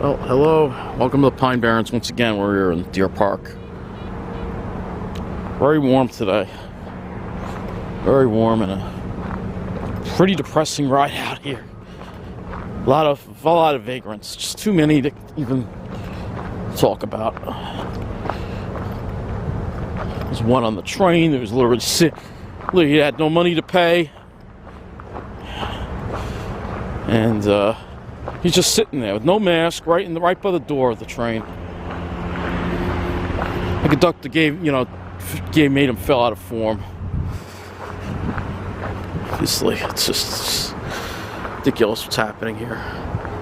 Well, hello. Welcome to the Pine Barrens once again. We're here in Deer Park. Very warm today. Very warm and a pretty depressing ride out here. A lot of vagrants. Just too many to even talk about. There's one on the train. There was literally sick. He had no money to pay. And he's just sitting there with no mask, right by the door of the train. The conductor made him fill out a form. Obviously, it's just ridiculous what's happening here.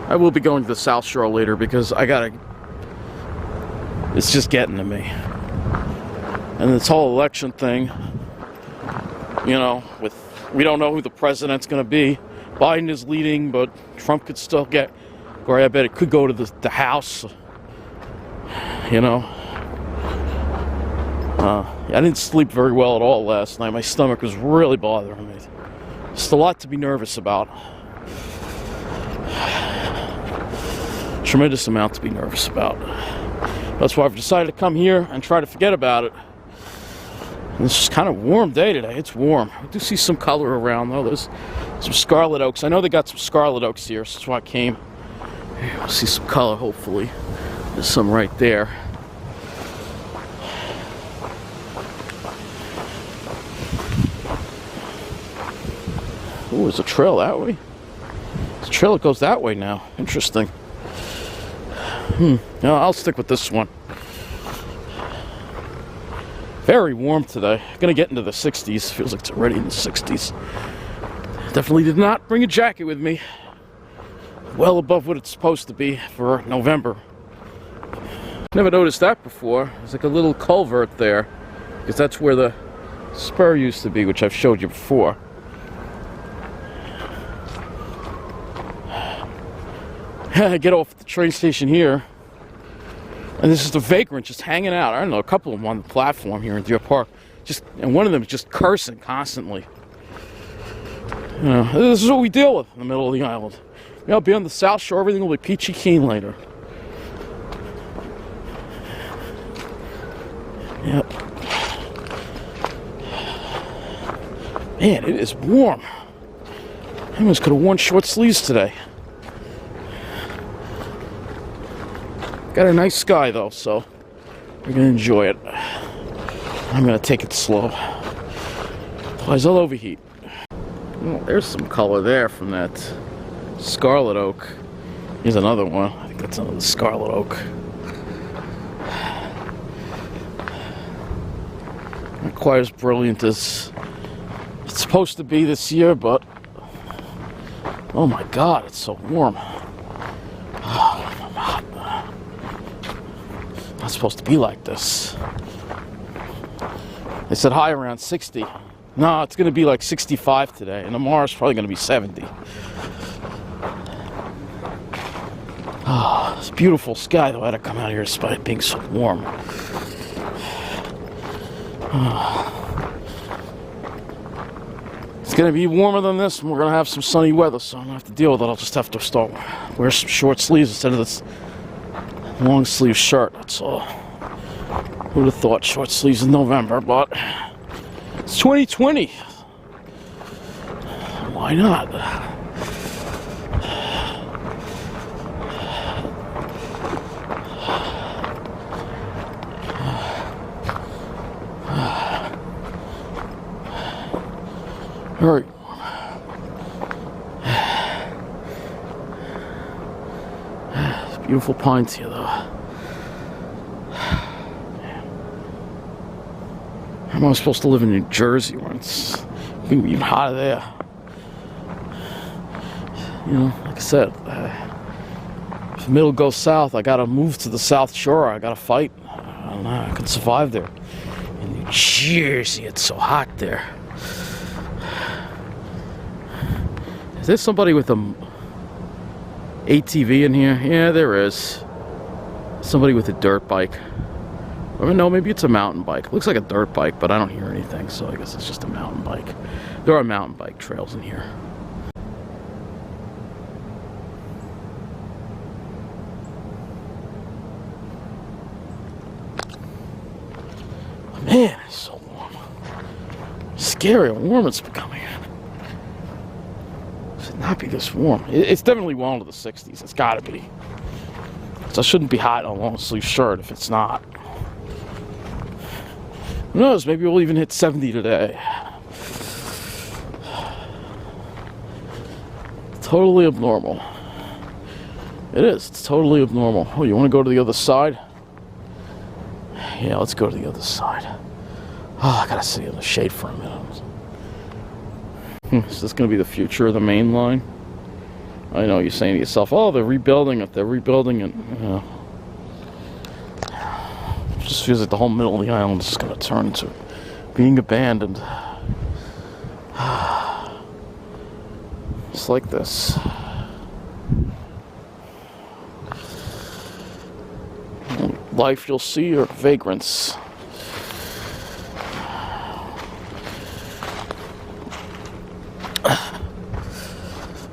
I will be going to the South Shore later because it's just getting to me. And this whole election thing, we don't know who the president's going to be. Biden is leading, but Trump could still get, or I bet it could go to the House. I didn't sleep very well at all last night. My stomach was really bothering me. Just a lot to be nervous about. Tremendous amount to be nervous about. That's why I've decided to come here and try to forget about it. And it's just kind of a warm day today. It's warm. I do see some color around, though. There's some scarlet oaks. I know they got some scarlet oaks here, so that's why I came. We'll see some color, hopefully. There's some right there. Oh, there's a trail that way. There's a trail that goes that way now. Interesting. No, I'll stick with this one. Very warm today. Gonna get into the 60s. Feels like it's already in the 60s. Definitely did not bring a jacket with me. Well above what it's supposed to be for November. Never noticed that before. There's like a little culvert there, because that's where the spur used to be, which I've showed you before. I get off at the train station here, and this is the vagrant just hanging out. I don't know, a couple of them on the platform here in Deer Park. And one of them is just cursing constantly. This is what we deal with in the middle of the island. I'll be on the South Shore. Everything will be peachy keen later. Yep. Man, it is warm. I almost could have worn short sleeves today. Got a nice sky though, so we're gonna enjoy it. I'm gonna take it slow. Otherwise I'll overheat. Oh, there's some color there from that scarlet oak. Here's another one. I think that's another scarlet oak. Not quite as brilliant as it's supposed to be this year, but oh my god, it's so warm. I'm hot. Not supposed to be like this. They said high around 60. No, it's going to be like 65 today, and tomorrow's probably going to be 70. Oh, it's a beautiful sky, though. I had to come out here despite it being so warm. It's going to be warmer than this, and we're going to have some sunny weather, so I'm going to have to deal with it. I'll just have to start wear some short sleeves instead of this long sleeve shirt. That's all. Who would have thought short sleeves in November, but it's 2020. Why not? All right. Beautiful pines here, though. How am I supposed to live in New Jersey when it's going to be even hotter there? Like I said, if the middle goes south, I got to move to the South Shore. I got to fight. I don't know. I can survive there. In New Jersey, it's so hot there. Is there somebody with a ATV in here? Yeah, there is. Somebody with a dirt bike. Or no, maybe it's a mountain bike. It looks like a dirt bike, but I don't hear anything, so I guess it's just a mountain bike. There are mountain bike trails in here. Man, it's so warm. Scary how warm it's becoming. It should not be this warm. It's definitely well into the 60s. It's got to be. So I shouldn't be hot in a long sleeve shirt if it's not. Who knows? Maybe we'll even hit 70 today. Totally abnormal. It is. It's totally abnormal. Oh, you want to go to the other side? Yeah, let's go to the other side. Oh, I gotta sit in the shade for a minute. Is this gonna be the future of the main line? I know you're saying to yourself, oh, they're rebuilding it, and you know. It just feels like the whole middle of the island is gonna turn into being abandoned. It's like this. Life you'll see are vagrants.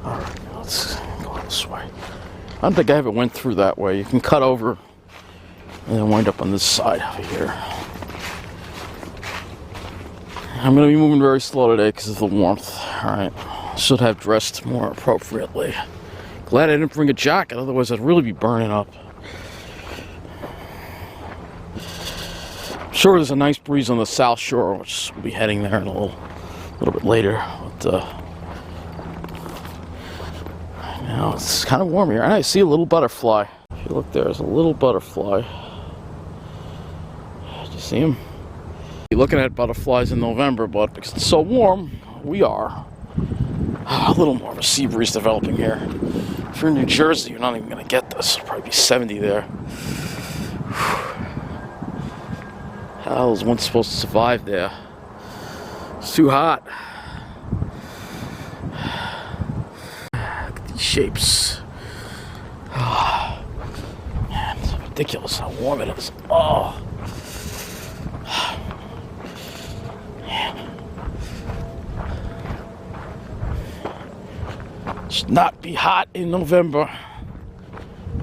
Alright, let's go this way. I don't think I ever went through that way. You can cut over and then wind up on this side over here. I'm going to be moving very slow today because of the warmth. Alright, should have dressed more appropriately. Glad I didn't bring a jacket, otherwise I'd really be burning up. Sure, there's a nice breeze on the South Shore, which we'll be heading there in a little bit later. But now it's kind of warm here, and I see a little butterfly. If you look, there's a little butterfly. Did you see him? You're looking at butterflies in November, but because it's so warm, we are. A little more of a sea breeze developing here. If you're in New Jersey, you're not even going to get this. It'll probably be 70 there. How is one supposed to survive there? It's too hot. Look at these shapes. Oh, man, it's ridiculous how warm it is. Oh. Man. It should not be hot in November.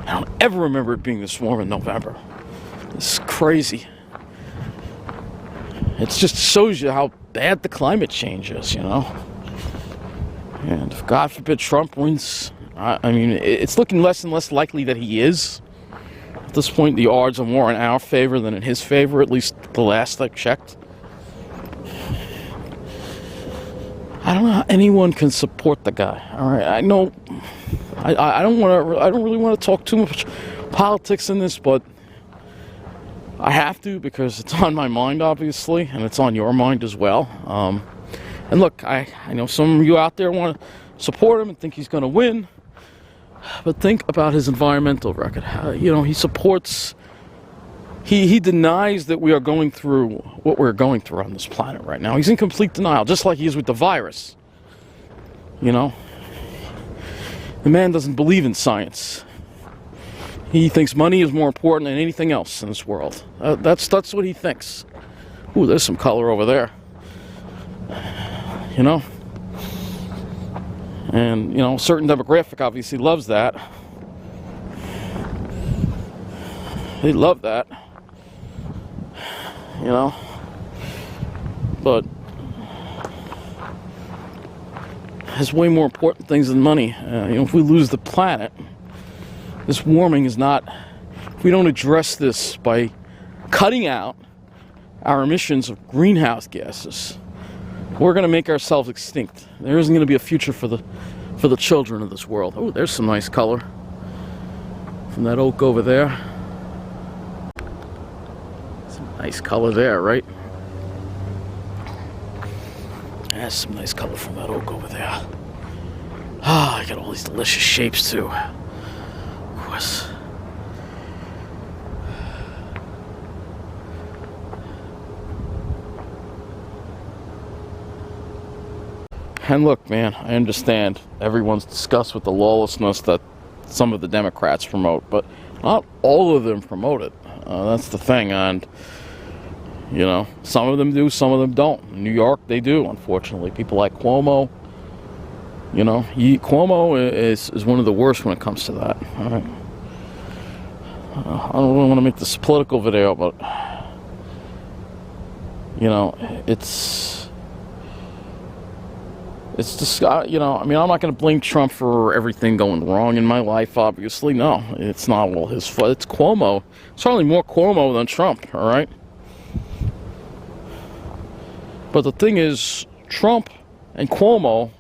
I don't ever remember it being this warm in November. This is crazy. It just shows you how bad the climate change is, you know. And if God forbid Trump wins, I mean, it's looking less and less likely that he is. At this point, the odds are more in our favor than in his favor, at least the last I checked. I don't know how anyone can support the guy. All right, I know. I don't really want to talk too much politics in this, but I have to because it's on my mind, obviously, and it's on your mind as well. And look, I know some of you out there want to support him and think he's going to win, but think about his environmental record. You know, he supports. He denies that we are going through what we're going through on this planet right now. He's in complete denial, just like he is with the virus. You know, the man doesn't believe in science. He thinks money is more important than anything else in this world. That's what he thinks. Ooh, there's some color over there. You know? And, you know, a certain demographic obviously loves that. They love that. You know? But there's way more important things than money. You know, if we lose the planet, this warming is not, if we don't address this by cutting out our emissions of greenhouse gases, we're going to make ourselves extinct. There isn't going to be a future for the children of this world. Oh, there's some nice color from that oak over there. Some nice color there, right? That's some nice color from that oak over there. Ah, I got all these delicious shapes too. And look, man, I understand everyone's disgust with the lawlessness that some of the Democrats promote, but not all of them promote it. That's the thing, and you know, some of them do, some of them don't. In New York, they do, unfortunately. People like Cuomo. You know, Cuomo is one of the worst when it comes to that. All right. I don't really want to make this a political video, but You know, it's just, you know, I mean, I'm not going to blame Trump for everything going wrong in my life, obviously. No, it's not all his fault. It's Cuomo. It's certainly more Cuomo than Trump, all right? But the thing is, Trump and Cuomo,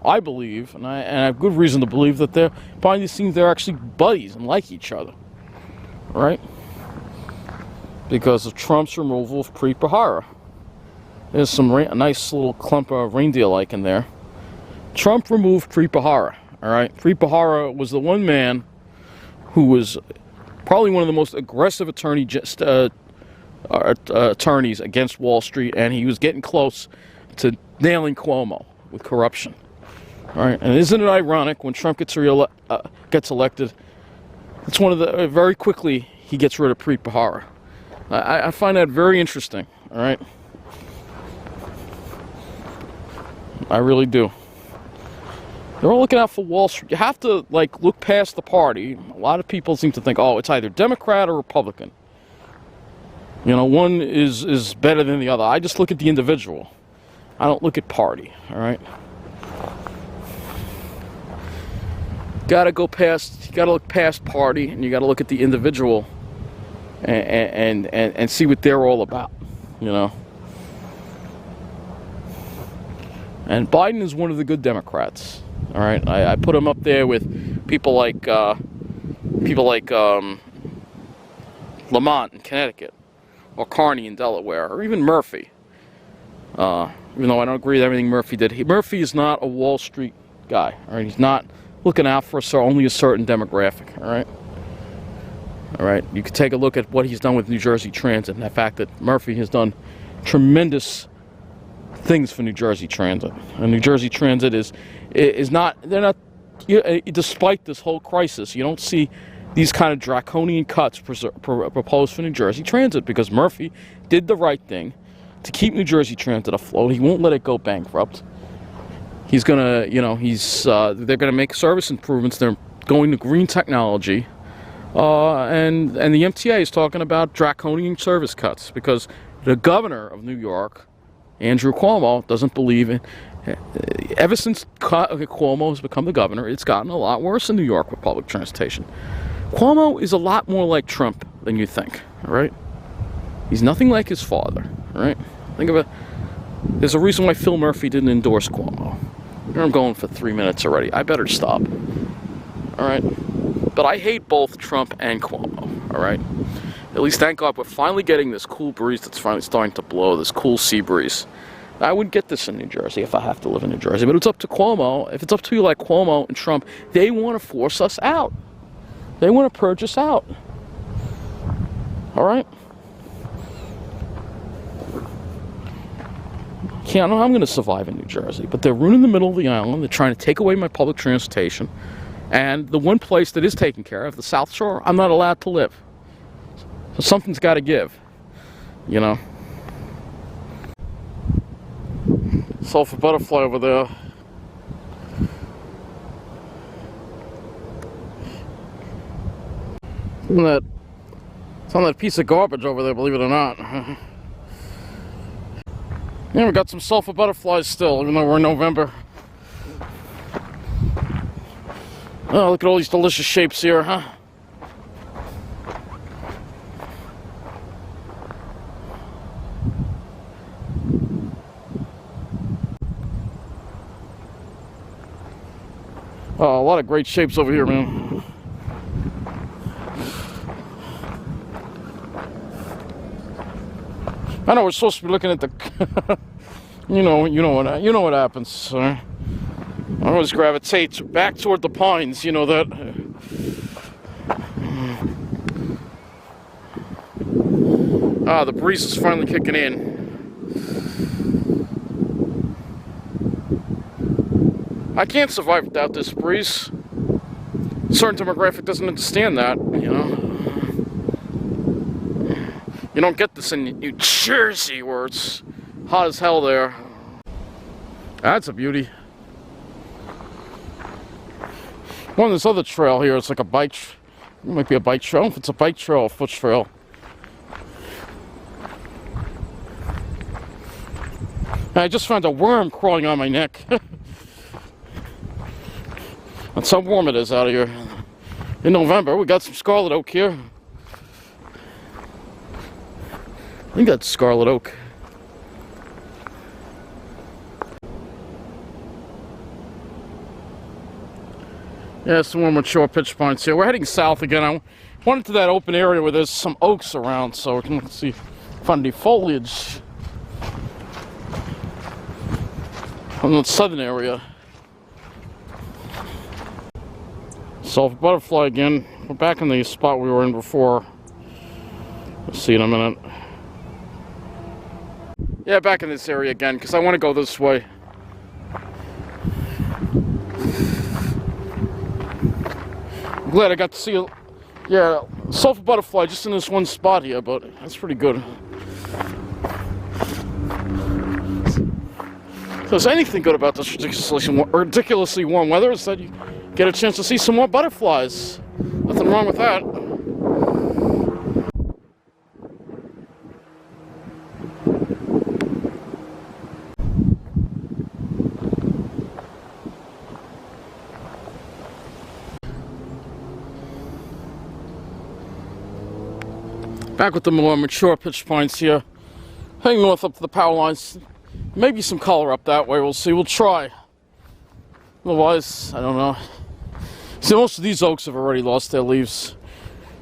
I believe, and I have good reason to believe that they're, behind these scenes, they're actually buddies and like each other, right? Because of Trump's removal of Preet Bharara. There's some a nice little clump of reindeer-like in there. Trump removed Preet Bharara, all right? Preet Bharara was the one man who was probably one of the most aggressive attorneys against Wall Street, and he was getting close to nailing Cuomo with corruption, all right? And isn't it ironic when Trump gets elected? It's one of the very quickly he gets rid of Preet Bharara. I find that very interesting, all right? I really do. They're all looking out for Wall Street. You have to, like, look past the party. A lot of people seem to think, oh, it's either Democrat or Republican. You know, one is better than the other. I just look at the individual. I don't look at party, all right? You gotta look past party, and you gotta look at the individual and see what they're all about, you know? And Biden is one of the good Democrats. All right, I put him up there with people like Lamont in Connecticut, or Carney in Delaware, or even Murphy. Even though I don't agree with everything Murphy did, Murphy is not a Wall Street guy. All right, he's not looking out for only a certain demographic. All right. You could take a look at what he's done with New Jersey Transit, and the fact that Murphy has done tremendous things for New Jersey Transit. And New Jersey Transit is not, they're not, despite this whole crisis, you don't see these kind of draconian cuts proposed for New Jersey Transit, because Murphy did the right thing to keep New Jersey Transit afloat. He won't let it go bankrupt. He's gonna, you know, they're gonna make service improvements. They're going to green technology, and the MTA is talking about draconian service cuts, because the governor of New York, Andrew Cuomo, doesn't believe in. Ever since Cuomo has become the governor, it's gotten a lot worse in New York with public transportation. Cuomo is a lot more like Trump than you think, all right? He's nothing like his father, all right? Think of it. There's a reason why Phil Murphy didn't endorse Cuomo. Here I'm going for 3 minutes already. I better stop, all right? But I hate both Trump and Cuomo, all right? At least, thank God, we're finally getting this cool breeze that's finally starting to blow, this cool sea breeze. I wouldn't get this in New Jersey if I have to live in New Jersey, but it's up to Cuomo. If it's up to you like Cuomo and Trump, they want to force us out. They want to purge us out. All right? Can't know how I'm going to survive in New Jersey, but they're ruining the middle of the island. They're trying to take away my public transportation. And the one place that is taken care of, the South Shore, I'm not allowed to live. So something's got to give, you know. Sulfur butterfly over there. It's on that piece of garbage over there, believe it or not. Yeah, we got some sulfur butterflies still, even though we're in November. Oh, look at all these delicious shapes here, huh? Oh, a lot of great shapes over here, man. I know we're supposed to be looking at the, you know what happens. I always gravitate back toward the pines. You know that. The breeze is finally kicking in. I can't survive without this breeze. A certain demographic doesn't understand that, you know. You don't get this in New Jersey, where it's hot as hell there. That's a beauty. On this other trail here, it's like a bike. It might be a bike trail. If it's a bike trail or foot trail. I just found a worm crawling on my neck. That's how warm it is out here. In November, we got some scarlet oak here. I think that's scarlet oak. Yeah, some more mature pitch pines here. We're heading south again. I went into that open area where there's some oaks around, so we can see find the foliage from the southern area. So butterfly again. We're back in the spot we were in before. We'll see in a minute. Yeah, back in this area again because I want to go this way. I'm glad I got to see, yeah, sulfur butterfly just in this one spot here, but that's pretty good. If there's anything good about this ridiculously warm weather, is that you get a chance to see some more butterflies. Nothing wrong with that. Back with the more mature pitch pines here. Heading north up to the power lines. Maybe some color up that way. We'll see. We'll try. Otherwise, I don't know. See, most of these oaks have already lost their leaves.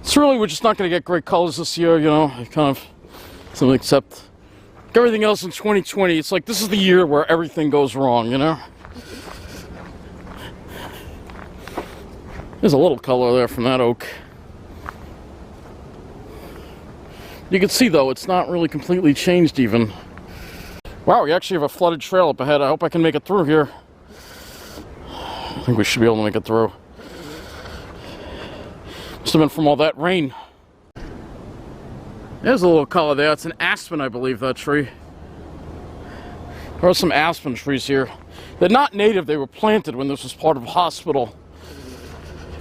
It's really, we're just not going to get great colors this year, you know. Kind of something except everything else in 2020. It's like this is the year where everything goes wrong, you know. There's a little color there from that oak. You can see, though, it's not really completely changed even. Wow, we actually have a flooded trail up ahead. I hope I can make it through here. I think we should be able to make it through. Must have been from all that rain. There's a little color there. It's an aspen, I believe, that tree. There are some aspen trees here. They're not native. They were planted when this was part of a hospital.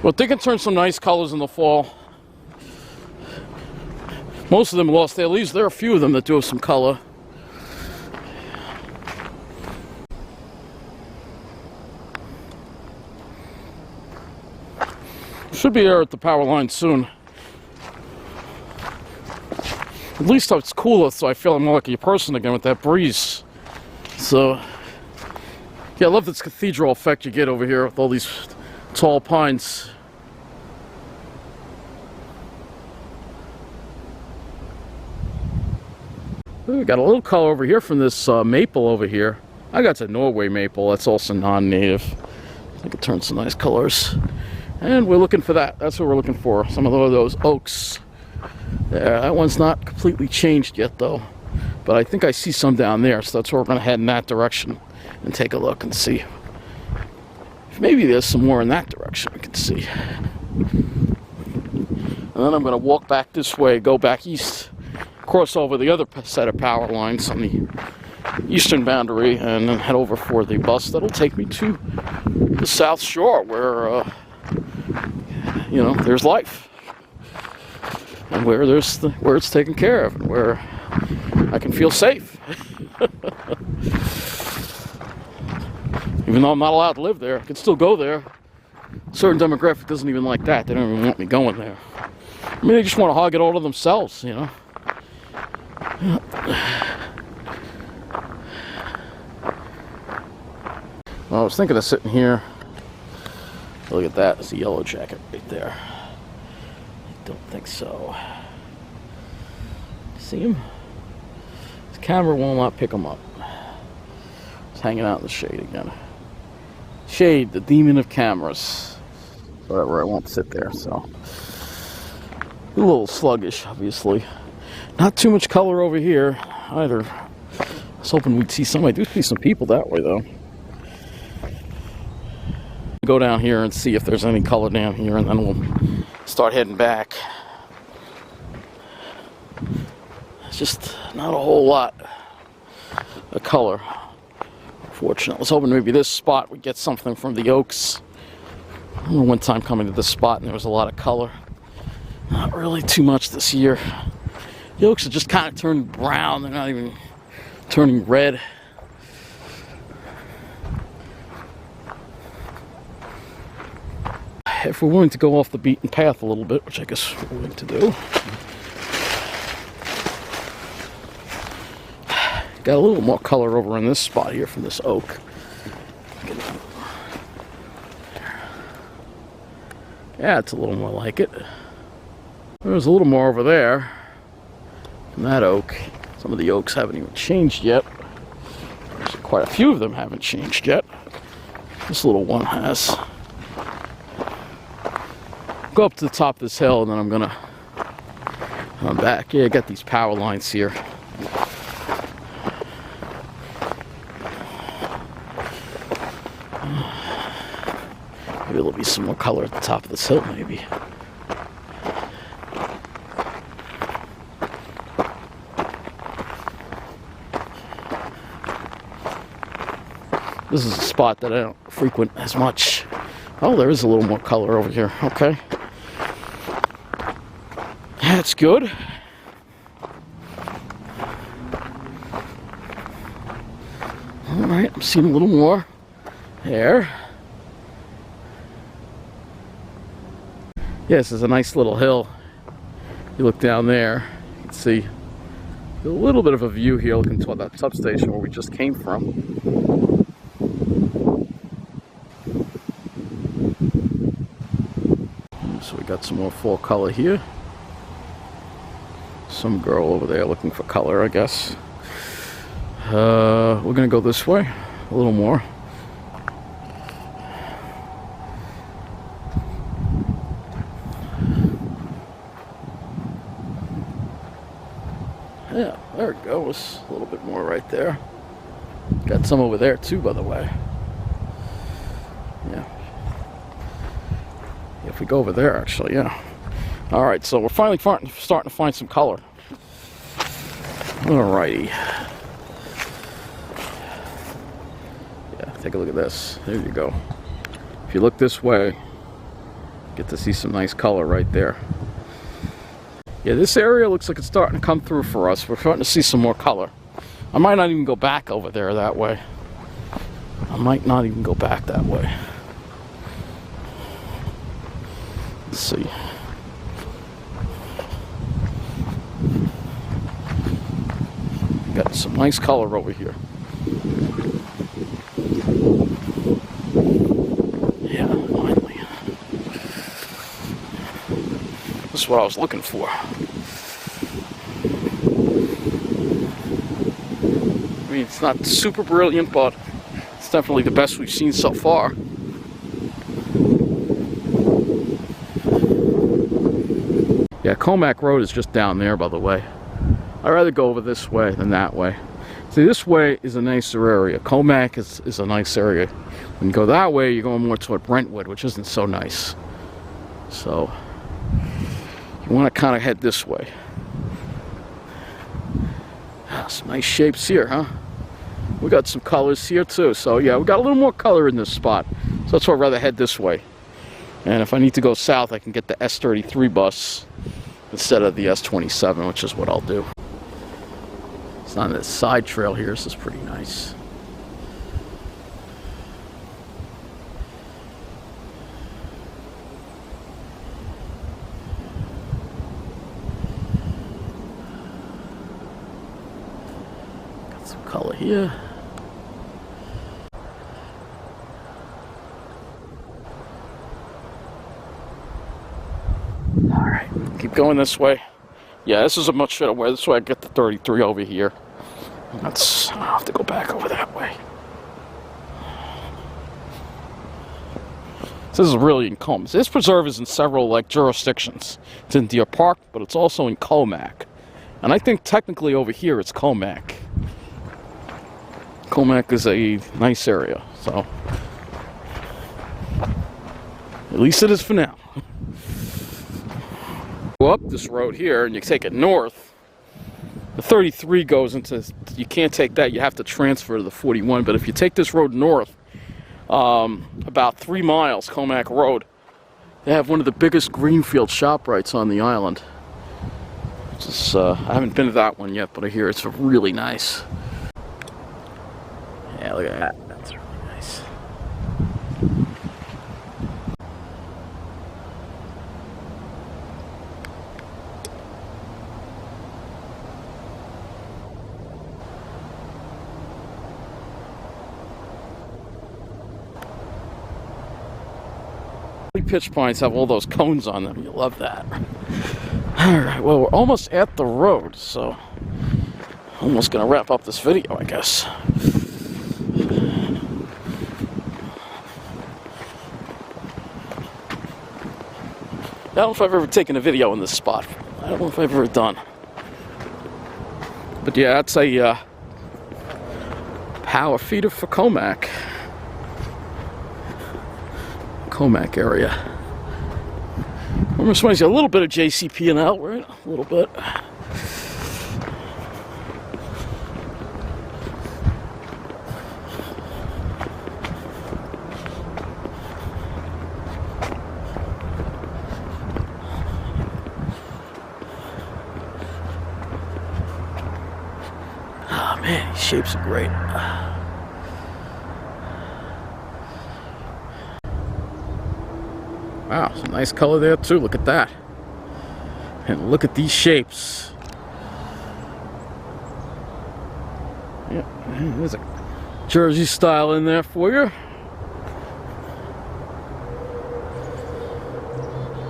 But they can turn some nice colors in the fall. Most of them lost their leaves. There are a few of them that do have some color. Should be here at the power line soon. At least it's cooler, so I feel I'm more like a person again with that breeze. So, yeah, I love this cathedral effect you get over here with all these tall pines. We got a little color over here from this maple over here. I got the Norway maple. That's also non-native. I think it turns some nice colors. And we're looking for that. That's what we're looking for. Some of those oaks. There. That one's not completely changed yet, though. But I think I see some down there. So that's where we're going to head in that direction and take a look and see. If maybe there's some more in that direction we can see. And then I'm going to walk back this way, go back east, cross over the other set of power lines on the eastern boundary, and then head over for the bus that'll take me to the South Shore, where you know, there's life, and where where it's taken care of, and where I can feel safe. Even though I'm not allowed to live there, I can still go there. A certain demographic doesn't even like that. They don't even want me going there. I mean, they just want to hog it all to themselves, you know. Well, I was thinking of sitting here. Look at that. It's a yellow jacket right there. I don't think so. See him? His camera will not pick him up. He's hanging out in the shade again. Shade, the demon of cameras. Whatever, I won't sit there, so. A little sluggish, obviously. Not too much color over here either. I was hoping we'd see some. I do see some people that way, though. Go down here and see if there's any color down here, and then we'll start heading back. It's just not a whole lot of color, unfortunately. I was hoping maybe this spot would get something from the oaks. I remember one time coming to this spot and there was a lot of color. Not really too much this year. The oaks are just kind of turning brown. They're not even turning red. if we're willing to go off the beaten path a little bit, which I guess we're willing to do. Got a little more color over in this spot here from this oak. Yeah, it's a little more like it. There's a little more over there from that oak. Some of the oaks haven't even changed yet. Actually, quite a few of them haven't changed yet. This little one has. Go up to the top of this hill and then I'm gonna come back. Yeah, I got these power lines here. Maybe there'll be some more color at the top of this hill, maybe. This is a spot that I don't frequent as much. Oh, there is a little more color over here. Okay. That's good. Alright, I'm seeing a little more there. Yeah, this is a nice little hill. You look down there, you can see a little bit of a view here looking toward that substation where we just came from. So we got some more fall color here. Some girl over there looking for color, I guess. We're gonna go this way a little more. Yeah, there it goes. A little bit more right there. Got some over there too, by the way. Yeah. If we go over there, actually, yeah. All right, so we're finally starting to find some color. Alrighty. Yeah, take a look at this. There you go. If you look this way, you get to see some nice color right there. Yeah, this area looks like it's starting to come through for us. We're starting to see some more color. I might not even go back over there that way. I might not even go back that way. Let's see. Got some nice color over here. Yeah, finally. This is what I was looking for. I mean, it's not super brilliant, but it's definitely the best we've seen so far. Yeah, Comac Road is just down there, by the way. I'd rather go over this way than that way. See, this way is a nicer area. Comac is a nice area. When you go that way, you're going more toward Brentwood, which isn't so nice. So, you want to kind of head this way. Some nice shapes here, huh? We got some colors here too. So yeah, we got a little more color in this spot. So that's why I'd rather head this way. And if I need to go south, I can get the S33 bus instead of the S27, which is what I'll do. It's on this side trail here. This is pretty nice. Got some color here. Alright, keep going this way. Yeah, this is a much better way. This way I get the 33 over here. I'll have to go back over that way. This is really in Comac. This preserve is in several jurisdictions. It's in Deer Park, but it's also in Comac. And I think technically over here it's Comac. Comac is a nice area, so at least it is for now. Go up this road here and you take it north. The 33 goes into, you can't take that, you have to transfer to the 41. But if you take this road north, about 3 miles, Comac Road, they have one of the biggest greenfield ShopRites on the island. Which is, I haven't been to that one yet, but I hear it's really nice. Yeah, look at that. That's really nice. Early pitch pines have all those cones on them. You love that. Alright, well, we're almost at the road, so almost gonna wrap up this video, I guess. I don't know if I've ever taken a video in this spot. I don't know if I've ever done. But yeah, that's a power feeder for Comac. Comac area. Almost reminds you a little bit of JCP and L, right? A little bit. Oh man, these shapes are great. Wow, some nice color there too. Look at that. And look at these shapes. Yep, there's a Jersey style in there for you.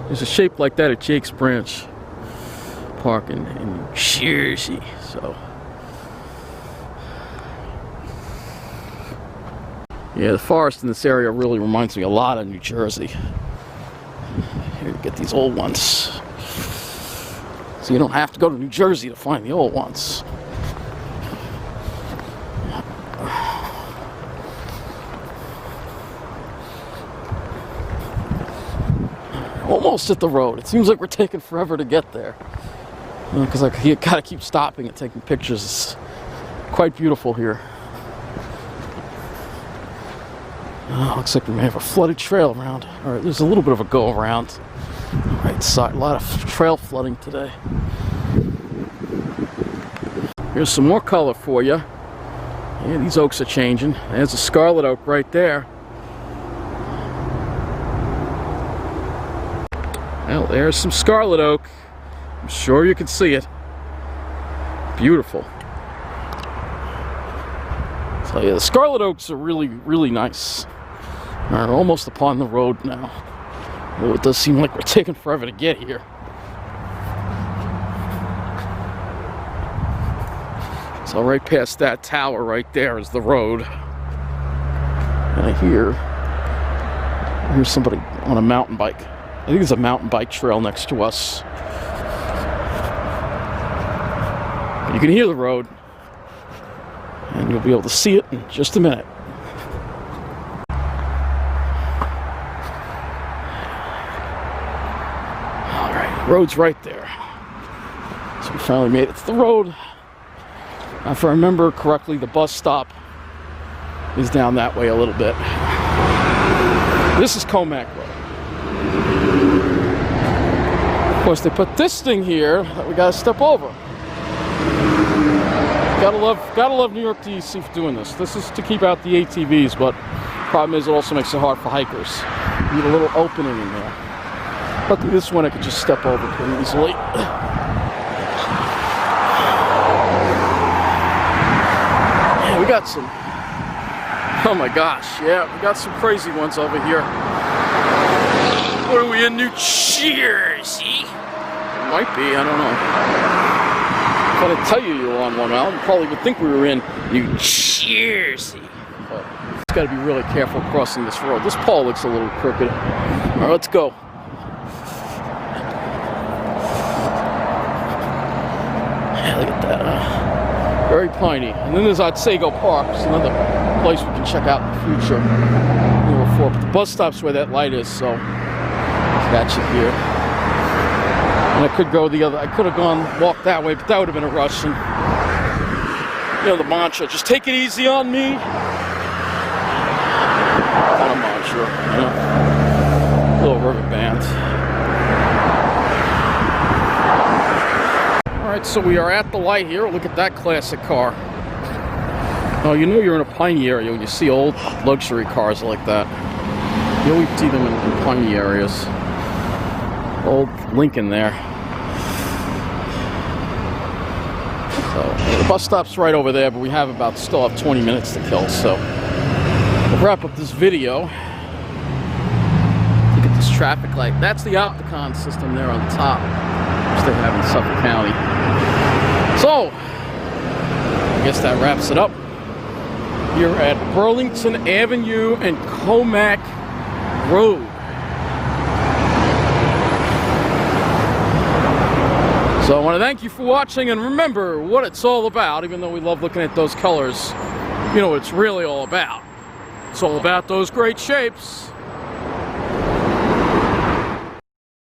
There's a shape like that at Jake's Branch Park in New Jersey. So, yeah, the forest in this area really reminds me a lot of New Jersey. Here you get these old ones. So you don't have to go to New Jersey to find the old ones. Almost at the road. It seems like we're taking forever to get there. Because you gotta keep stopping and taking pictures. It's quite beautiful here. Looks like we may have a flooded trail around. Alright, there's a little bit of a go around. Right side, a lot of trail flooding today. Here's some more color for you. Yeah, these oaks are changing. There's a scarlet oak right there. Well, there's some scarlet oak. I'm sure you can see it. Beautiful. So yeah, the scarlet oaks are really, really nice. We're almost upon the road now. Well, it does seem like we're taking forever to get here. So right past that tower right there is the road. And I hear somebody on a mountain bike. I think there's a mountain bike trail next to us. You can hear the road. And you'll be able to see it in just a minute. Alright, road's right there. So we finally made it to the road. If I remember correctly, the bus stop is down that way a little bit. This is Comac Road. Of course, they put this thing here that we gotta step over. Gotta love New York DEC for doing this. This is to keep out the ATVs, but problem is it also makes it hard for hikers. You need a little opening in there. Luckily, this one I could just step over pretty easily. Yeah, we got some. Oh my gosh, yeah, we got some crazy ones over here. What are we in, New Jersey? Might be, I don't know. If I didn't tell you were on one, you probably would think we were in New Jersey. But just got to be really careful crossing this road. This pole looks a little crooked. All right, let's go. Yeah, look at that. Very piney. And then there's Otsego Park. It's another place we can check out in the future. But the bus stop's where that light is, so catch it here. And I could go the other. I could have walked that way, but that would have been a rush. And you know the mantra: just take it easy on me. Kind of mantra, you know. Little river band. All right, so we are at the light here. Look at that classic car. Oh, you know you're in a piney area when you see old luxury cars like that. You always see them in piney areas. Old Lincoln there. So the bus stop's right over there, but we still have 20 minutes to kill. So we'll wrap up this video. Look at this traffic light. That's the Opticon system there on top, which they have in Suffolk County. So, I guess that wraps it up here at Burlington Avenue and Comac Road. So I want to thank you for watching, and remember what it's all about. Even though we love looking at those colors, you know what it's really all about. It's all about those great shapes.